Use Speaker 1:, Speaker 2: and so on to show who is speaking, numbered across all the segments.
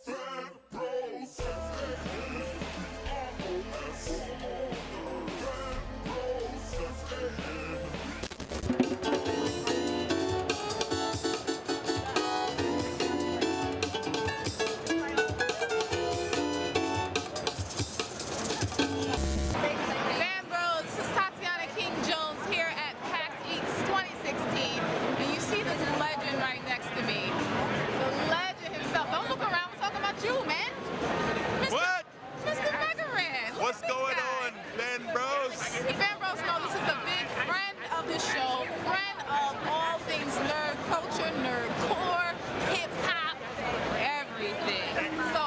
Speaker 1: Fanbros, F-A-N-B-R-O-S. Fanbros, F-A-N.
Speaker 2: Fanbros, this is Tatiana King-Jones here at PAX East 2016, and you see this legend right next to me. The legend himself. Don't look around, we're talking about you, man.
Speaker 3: What?
Speaker 2: Mr. Megaran.
Speaker 3: What's going on, Fanbros?
Speaker 2: The Fanbros know this is a big friend of the show, friend of all things nerd culture, nerd core, hip-hop, everything. So,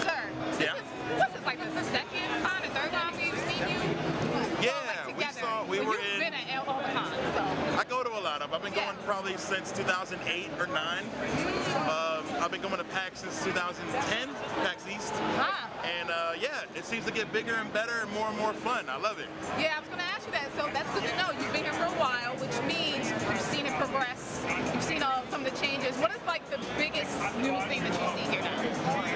Speaker 2: sir, this is like the second con or third con we've seen you?
Speaker 3: We were
Speaker 2: You've
Speaker 3: in.
Speaker 2: been at all the cons, so.
Speaker 3: I go to a lot of. I've been going probably since 2008 or 9. I've been going to PAX since 2010, PAX East. And yeah, it seems to get bigger and better and more fun. I love it.
Speaker 2: Yeah, I was going to ask you that. So that's good to know. You've been here for a while, which means you've seen it progress. You've seen some of the changes. What is like the biggest new thing that you see here now?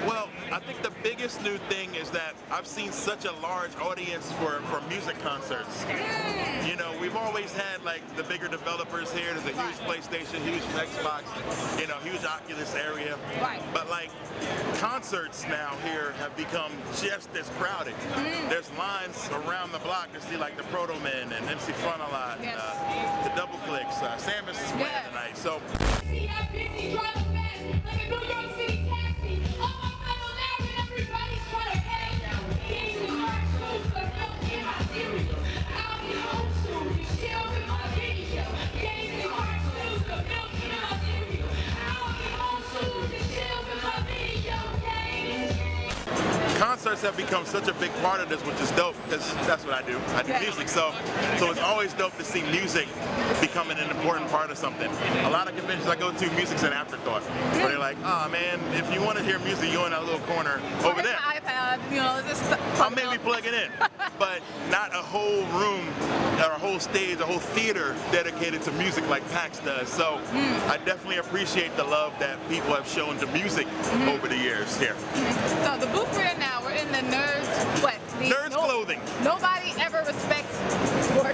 Speaker 3: Well, I think the biggest new thing is that I've seen such a large audience for music concerts. You know, we've always had like the bigger developers here. There's a huge PlayStation, huge Xbox, you know, huge Oculus area.
Speaker 2: Right.
Speaker 3: But like concerts now here have become just as crowded. There's lines around the block to see like the Proto Men and MC Fun-A-Lot, the Double Clicks. Samus is playing tonight. So. Concerts have become such a big part of this, which is dope, because that's what I do. I do music, so it's always dope to see music becoming an important part of something. A lot of conventions I go to, music's an afterthought. Where they're like, oh man, if you want to hear music, you're in that little corner over there.
Speaker 2: iPad, you know, just
Speaker 3: I'll maybe plug it in, but not a whole room or a whole stage, a whole theater dedicated to music like PAX does. So I definitely appreciate the love that people have shown to music over the years here.
Speaker 2: So the booth we're in now, we're in the Nerds,
Speaker 3: Nerds clothing.
Speaker 2: Nobody ever respects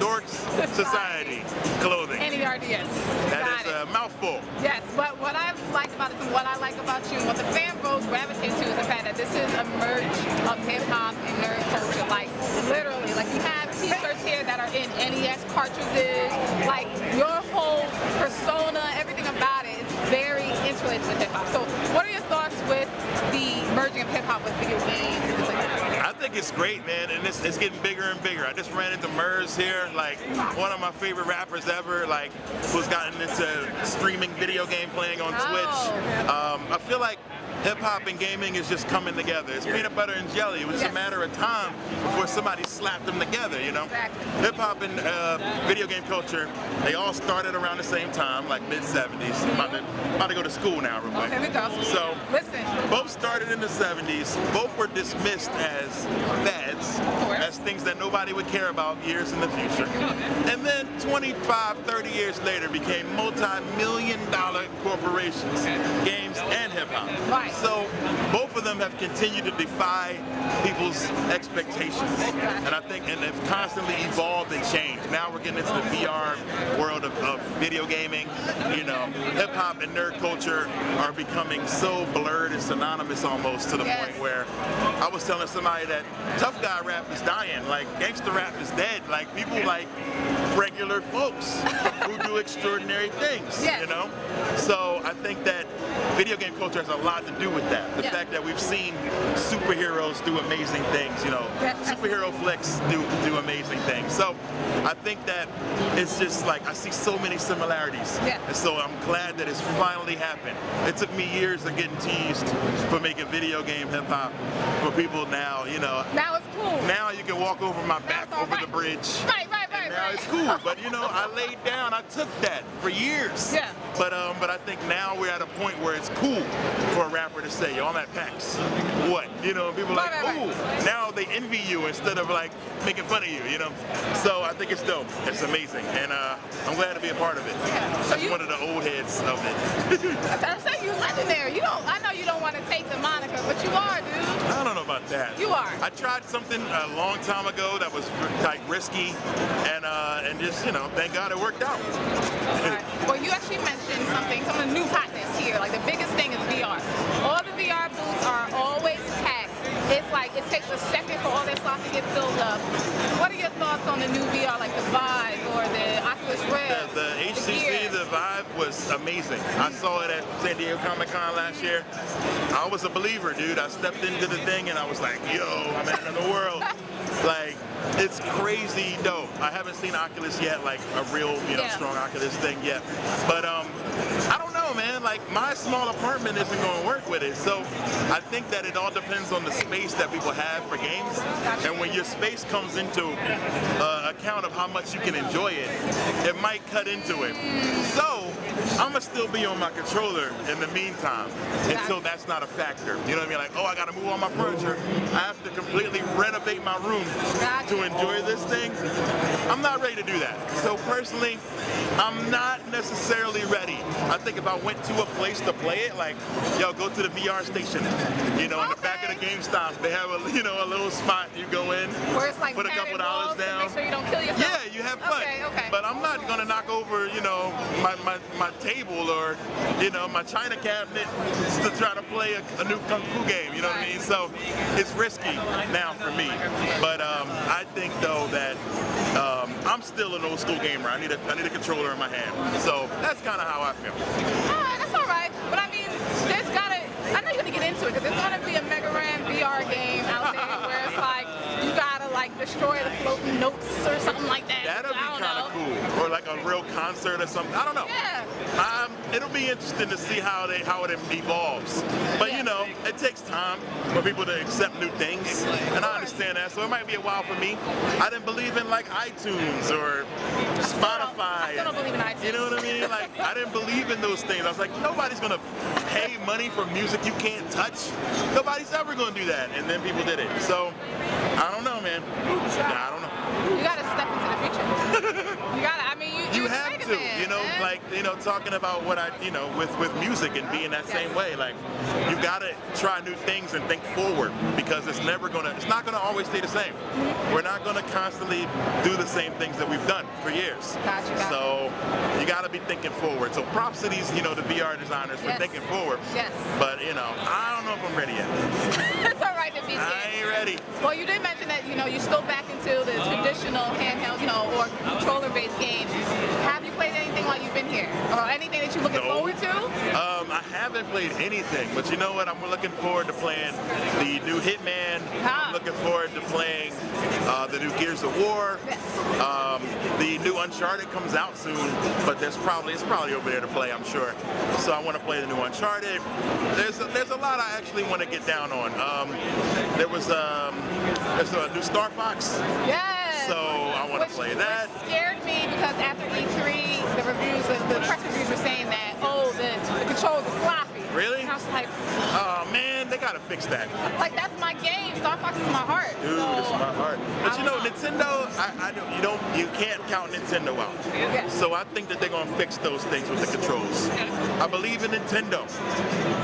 Speaker 3: Dorks Society clothing.
Speaker 2: NERDS.
Speaker 3: That is a mouthful.
Speaker 2: Yes, but what I like about it and what I like about you and what the Fanbros gravitate to is the fact that this is a merge of hip-hop and nerd culture. Like, literally, like you have t-shirts here that are in NES cartridges. Like, your whole persona, everything about it is very interlaced with hip-hop. So what are your thoughts with the merging of hip-hop with video games and things like that?
Speaker 3: I think it's great, man, and it's getting bigger and bigger. I just ran into Murs here, like one of my favorite rappers ever, like who's gotten into streaming video game playing on Twitch. I feel like hip-hop and gaming is just coming together. It's peanut butter and jelly. It was just a matter of time before somebody slapped them together, you know?
Speaker 2: Exactly.
Speaker 3: Hip-hop and video game culture, they all started around the same time, like mid-70s. About to go to school now, real quick.
Speaker 2: Okay, we go.
Speaker 3: So,
Speaker 2: listen.
Speaker 3: both started in the 70s. Both were dismissed as fads, as things that nobody would care about years in the future. And then 25, 30 years later became multi-million-dollar corporations, games and hip-hop.
Speaker 2: Right.
Speaker 3: So both of them have continued to defy people's expectations, and I think and have constantly evolved and changed. Now we're getting into the VR world of video gaming. You know, hip hop and nerd culture are becoming so blurred and synonymous almost to the point where I was telling somebody that tough guy rap is dying, like gangster rap is dead. Like people like regular folks who do extraordinary things. You know, so I think that video game culture has a lot to do with that. The fact that we've seen superheroes do amazing things, you know, superhero flicks do amazing things. So I think that it's just like I see so many similarities. And so I'm glad that it's finally happened. It took me years of getting teased for making video game hip hop. For people now, you know.
Speaker 2: Now it's cool.
Speaker 3: Now you can walk over my back over the bridge. Now it's cool, but you know, I laid down, I took that for years. But I think now we're at a point where it's cool for a rapper to say, yo, I'm at PAX. What? You know, people are like, ooh. Now they envy you instead of like making fun of you, you know? So I think it's dope. It's amazing. And I'm glad to be a part of it. So I'm one of the old heads of it.
Speaker 2: I'm saying you're legendary. I know you don't want to take the moniker,
Speaker 3: I tried something a long time ago that was like risky, and just thank God it worked out.
Speaker 2: Right. Well, you actually mentioned some of the new hotness here. Like the biggest thing is VR. All the VR booths are always packed. It's like it takes a second for all their slots to get filled up. What are your thoughts on the new VR, like the Vive or the Oculus Rift?
Speaker 3: The HTC, the Vive was amazing. I saw it at San Diego Comic-Con last year. I was a believer, dude. I stepped into the thing and I was like, yo, I'm out of the world. Like, it's crazy dope. I haven't seen Oculus yet, like a real, strong Oculus thing yet. But I don't know, man. Like, my small apartment isn't going to work with it. So I think that it all depends on the space that people have for games. And when your space comes into account of how much you can enjoy it, it might cut into it. So I'm gonna still be on my controller in the meantime until that's not a factor. You know what I mean? Like, oh, I gotta move all my furniture. I have to completely renovate my room to enjoy this thing. I'm not ready to do that. So personally, I'm not necessarily ready. I think if I went to a place to play it, like, yo, go to the VR station. In the back of the GameStop, they have a little spot you go in,
Speaker 2: where it's like
Speaker 3: put a couple dollars down.
Speaker 2: Make sure you don't kill yourself.
Speaker 3: Yeah, you have fun.
Speaker 2: Okay.
Speaker 3: But I'm not gonna knock over, my table or, my china cabinet to try to play a new Kung Fu game, you know what I mean? So it's risky now for me. But I think though that I'm still an old school gamer. I need a controller in my hand. So that's kind of how I feel.
Speaker 2: Alright, that's alright. But I mean, I know you're gonna get into it because there's gonna be a Mega Ran VR game out there where it's like you gotta like destroy the floating notes or something like that.
Speaker 3: That'll be kind of cool, or like a real concert or something. I don't know.
Speaker 2: Yeah.
Speaker 3: It'll be interesting to see how it evolves. But it takes time for people to accept new things, and I understand that. So it might be a while for me. I didn't believe in like iTunes or Spotify.
Speaker 2: I still don't believe in iTunes.
Speaker 3: You know what I mean? Like I didn't believe in those things. I was like, nobody's gonna pay money for music you can't touch. Nobody's ever gonna do that. And then people did it. So I don't know, man. I don't know.
Speaker 2: You gotta step into the future. You gotta. I mean,
Speaker 3: you have to. Talking about what with music and being that same way. Like, you gotta try new things and think forward because it's not gonna always stay the same. We're not gonna constantly do the same things that we've done for years.
Speaker 2: Gotcha.
Speaker 3: So you gotta be thinking forward. So props to these, the VR designers for thinking forward.
Speaker 2: Yes.
Speaker 3: But I don't know if I'm ready yet.
Speaker 2: It's all right to be scared.
Speaker 3: I ain't ready.
Speaker 2: Well, you did mention that you're still back into the traditional handheld, or controller-based games. Have you played anything while you've been here, or anything that you're looking forward to?
Speaker 3: I haven't played anything, but you know what? I'm looking forward to playing the new Hitman. I'm looking forward to playing the new Gears of War.
Speaker 2: Yes.
Speaker 3: The new Uncharted comes out soon, but it's probably over there to play, I'm sure. So I want to play the new Uncharted. There's a lot I actually want to get down on. There's a new Star Fox.
Speaker 2: Yes.
Speaker 3: So I want to play that.
Speaker 2: Which scared me because after E3, the press reviews were saying that the controls are sloppy.
Speaker 3: Really?
Speaker 2: And I was like,
Speaker 3: oh man, they gotta fix that.
Speaker 2: Like that's my game. Star Fox is my heart.
Speaker 3: Dude,
Speaker 2: so,
Speaker 3: it's my heart. But Nintendo, you can't count Nintendo out.
Speaker 2: Yes.
Speaker 3: So I think that they're gonna fix those things with the controls. I believe in Nintendo.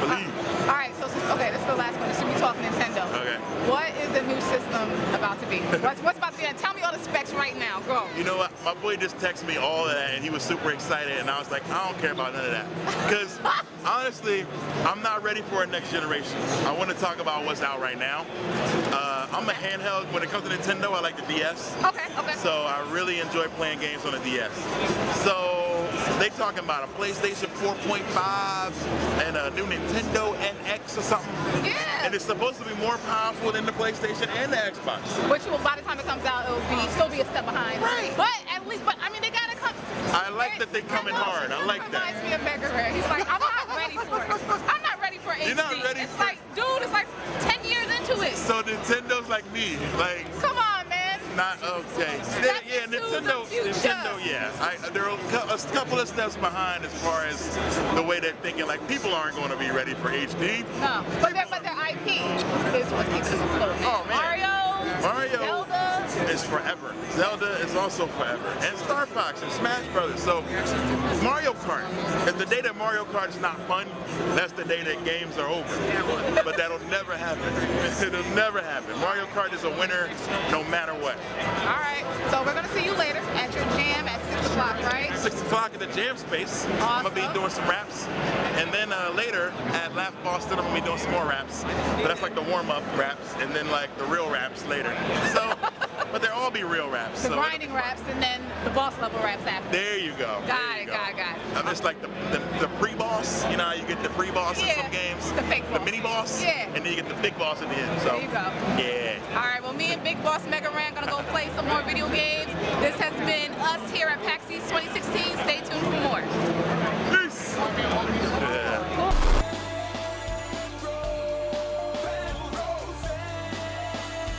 Speaker 3: Believe.
Speaker 2: All right, this is the last one. This should be talking Nintendo.
Speaker 3: Okay.
Speaker 2: What is the new system about to be? What's about to be? Tell me all the specs right now. Go.
Speaker 3: You know what? My boy just texted me all of that, and he was super excited, and I was like, I don't care about none of that. Because honestly, I'm not ready for a next generation. I want to talk about what's out right now. I'm a handheld. When it comes to Nintendo, I like the DS.
Speaker 2: Okay.
Speaker 3: So I really enjoy playing games on the DS. So they talking about a PlayStation 4.5 and a new Nintendo NX or something.
Speaker 2: Yeah.
Speaker 3: And it's supposed to be more powerful than the PlayStation and the Xbox.
Speaker 2: Which will, by the time it comes out, it will still be a step behind.
Speaker 3: Right.
Speaker 2: But at least, I mean, they gotta come.
Speaker 3: I like that they come in hard. I like that.
Speaker 2: Reminds me of Mega Ran. He's like, I'm not ready for it. I'm not ready for HD.
Speaker 3: You're not ready
Speaker 2: it's
Speaker 3: for
Speaker 2: like, dude, it's like 10 years into it.
Speaker 3: So Nintendo's like me, like.
Speaker 2: Come on, man.
Speaker 3: Not okay.
Speaker 2: Step
Speaker 3: Yeah,
Speaker 2: into
Speaker 3: Nintendo.
Speaker 2: the future.
Speaker 3: Yeah. There are a couple of steps behind as far as the way they're thinking. Like people aren't going to be ready for HD.
Speaker 2: No, but their IP is what's keeping them afloat.
Speaker 3: Oh man.
Speaker 2: Mario.
Speaker 3: Zelda. It's forever. Zelda is also forever. And Star Fox and Smash Brothers. So Mario Kart, if the day that Mario Kart is not fun, that's the day that games are over. But that'll never happen. It'll never happen. Mario Kart is a winner no matter what.
Speaker 2: All right, so we're going to see you later at your jam at 6 o'clock, right?
Speaker 3: 6 o'clock at the Jam Space. I'm going to be doing some raps. And then later at Laugh Boston, I'm going to be doing some more raps. But that's like the warm-up raps and then like the real raps later. So, but they'll all be real raps.
Speaker 2: The
Speaker 3: so
Speaker 2: grinding raps and then the boss level raps after.
Speaker 3: There you go.
Speaker 2: Got it.
Speaker 3: I'm just like the pre-boss. You know how you get the pre-boss in some games?
Speaker 2: The fake boss.
Speaker 3: The mini-boss?
Speaker 2: Yeah.
Speaker 3: And then you get the big boss at the end. So,
Speaker 2: there you go.
Speaker 3: Yeah.
Speaker 2: All right, well, me and Big Boss Mega Ran gonna go play some more video games. This has been us here at PAX East 2016. Stay tuned for more.